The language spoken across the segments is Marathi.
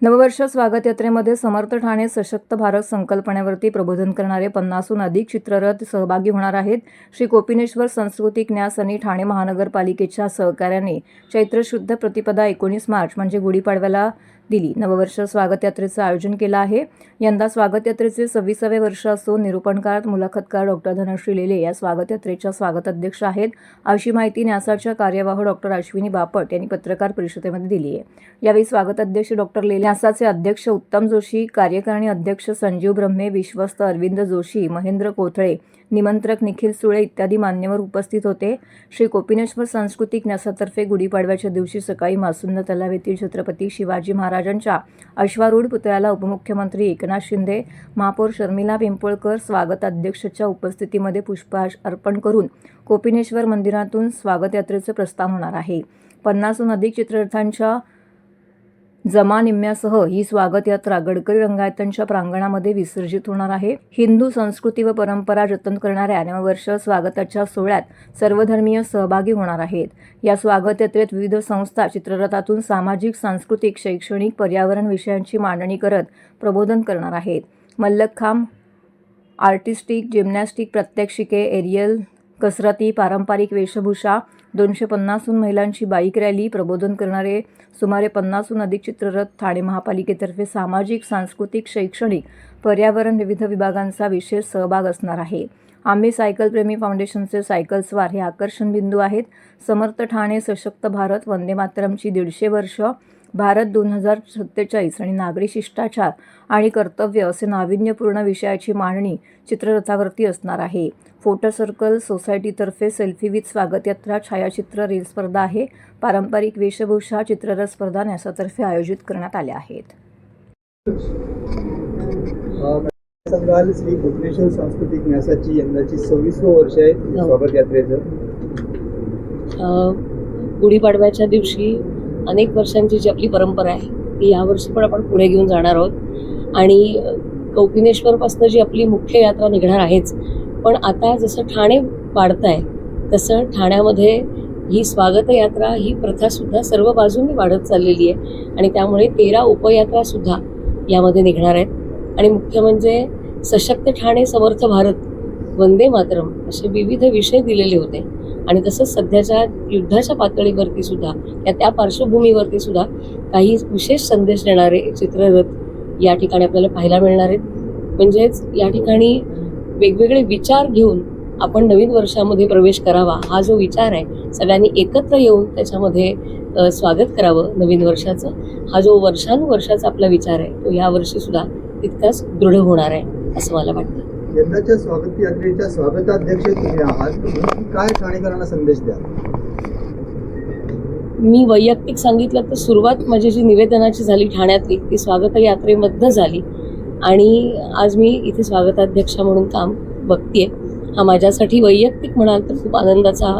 नववर्ष स्वागत यात्रेमध्ये समर्थ ठाणे सशक्त भारत संकल्पनेवरती प्रबोधन करणारे 50हून अधिक चित्ररथ सहभागी होणार आहेत. श्री कोपिनेश्वर सांस्कृतिक न्यास आणि ठाणे महानगरपालिकेच्या सहकार्याने चैत्र शुद्ध प्रतिपदा 19 मार्च म्हणजे गुढीपाडव्याला दिली नववर्ष स्वागत यात्रेचं आयोजन केलं आहे. यंदा स्वागत यात्रेचे 26वे वर्ष असून निरूपणकार मुलाखतकार डॉक्टर धनश्री लेले या स्वागत यात्रेच्या स्वागताध्यक्ष आहेत. अशी माहिती न्यासाच्या कार्यवाह डॉक्टर अश्विनी बापट यांनी पत्रकार परिषदेमध्ये दिली आहे. यावेळी स्वागताध्यक्ष डॉक्टर लेले, न्यासाचे अध्यक्ष उत्तम जोशी, कार्यकारिणी अध्यक्ष संजीव ब्रह्मे, विश्वस्त अरविंद जोशी, महेंद्र कोथळे, निमंत्रक निखिल सुळे इत्यादी मान्यवर उपस्थित होते. श्री कोपिनेश्वर सांस्कृतिक न्यासातर्फे गुढीपाडव्याच्या दिवशी सकाळी मासुंद तलाव येथील छत्रपती शिवाजी महाराजांच्या अश्वारूढ पुतळ्याला उपमुख्यमंत्री एकनाथ शिंदे, महापौर शर्मिला पिंपळकर स्वागताध्यक्षच्या उपस्थितीमध्ये पुष्पहार अर्पण करून कोपिनेश्वर मंदिरातून स्वागत यात्रेचे प्रस्थान होणार आहे. 50हून अधिक चित्ररथांच्या जमा निम्म्यासह ही स्वागत यात्रा गडकरी रंगायतांच्या प्रांगणामध्ये विसर्जित होणार आहे. हिंदू संस्कृती व परंपरा जतन करणाऱ्या नववर्ष स्वागताच्या सोहळ्यात सर्वधर्मीय सहभागी होणार आहेत. या स्वागत यात्रेत विविध संस्था चित्ररथातून सामाजिक, सांस्कृतिक, शैक्षणिक, पर्यावरण विषयांची मांडणी करत प्रबोधन करणार आहेत. मल्लखांब, आर्टिस्टिक, जिम्नॅस्टिक, प्रात्यक्षिके, एरियल कसरती, पारंपरिक वेशभूषा, 250हून महिलांची बाईक रॅली, प्रबोधन करणारे सुमारे 50हून अधिक चित्ररथ, ठाणे महापालिकेतर्फे सामाजिक, सांस्कृतिक, शैक्षणिक, पर्यावरण विविध विभागांचा विशेष सहभाग असणार आहे. आम्ही सायकल प्रेमी फाउंडेशनचे सायकल स्वार हे आकर्षण बिंदू आहेत. समर्थ ठाणे सशक्त भारत, वंदे मातरमची 150 वर्ष, भारत 2047 आणि नागरी शिष्टाचार आणि कर्तव्य असे नाविन्यपूर्ण विषयाची मांडणी चित्ररथावरती असणार आहे. फोटो सर्कल सोसायटीतर्फे सेल्फी विथ स्वागत यात्रा, छायाचित्र रील स्पर्धा आहे. पारंपरिक वेशभूषा चित्ररथ स्पर्धा न्यासातर्फे आयोजित करण्यात आल्या आहेत. श्री कोपिनेश्वर सांस्कृतिक न्यासाची यंदाची 26वं वर्ष आहे स्वागत यात्रेचं. गुढीपाडव्याच्या दिवशी अनेक वर्षांची जी आपली परंपरा आहे ती यावर्षी पण आपण पुढे घेऊन जाणार आहोत आणि कोपिनेश्वरपासून जी आपली मुख्य यात्रा निघणार आहेच, पण आता जसं ठाणे वाढत आहे तसं ठाण्यामध्ये ही स्वागत यात्रा ही प्रथासुद्धा सर्व बाजूंनी वाढत चाललेली आहे आणि त्यामुळे 13 उपयात्रासुद्धा यामध्ये निघणार आहेत. आणि मुख्य म्हणजे सशक्त ठाणे, समर्थ भारत, वंदे मातरम असे विविध विषय दिलेले होते आणि तसंच सध्याच्या युद्धाच्या पातळीवरती सुद्धा त्या पार्श्वभूमीवरती सुद्धा काही विशेष संदेश देणारे चित्ररथ या ठिकाणी आपल्याला पाहायला मिळणार आहेत. म्हणजेच या ठिकाणी वेगवेगळे विचार घेऊन आपण नवीन वर्षामध्ये प्रवेश करावा हा जो विचार आहे, सगळ्यांनी एकत्र येऊन त्याच्यामध्ये स्वागत करावं नवीन वर्षाचं, हा जो वर्षानुवर्षाचा आपला विचार आहे तो या वर्षी सुद्धा तितकाच दृढ होणार आहे असं मला वाटतं. यंदाच्या स्वागत यात्रेच्या स्वागताध्यक्ष तुम्ही आहात, काय ठाणेकरांना संदेश द्या? मी वैयक्तिक सांगितलं तर सुरुवात माझी जी निवेदनाची झाली ठाण्यातली ती स्वागत यात्रेमधनं झाली आणि आज मी इथे स्वागताध्यक्षा म्हणून काम बघतेय. हा माझ्यासाठी वैयक्तिक म्हणाल तर खूप आनंदाचा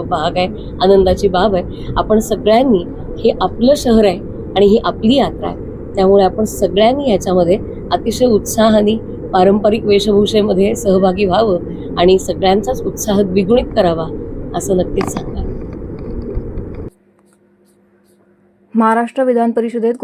भाग आहे, आनंदाची बाब आहे. आपण सगळ्यांनी, हे आपलं शहर आहे आणि ही आपली यात्रा आहे, त्यामुळे आपण सगळ्यांनी याच्यामध्ये अतिशय उत्साहाने पारंपरिक वेशभूषेमध्ये सहभागी व्हावं आणि सगळ्यांचाच उत्साह द्विगुणित करावा असं नक्कीच सांगा. महाराष्ट्र विधान परिषदेत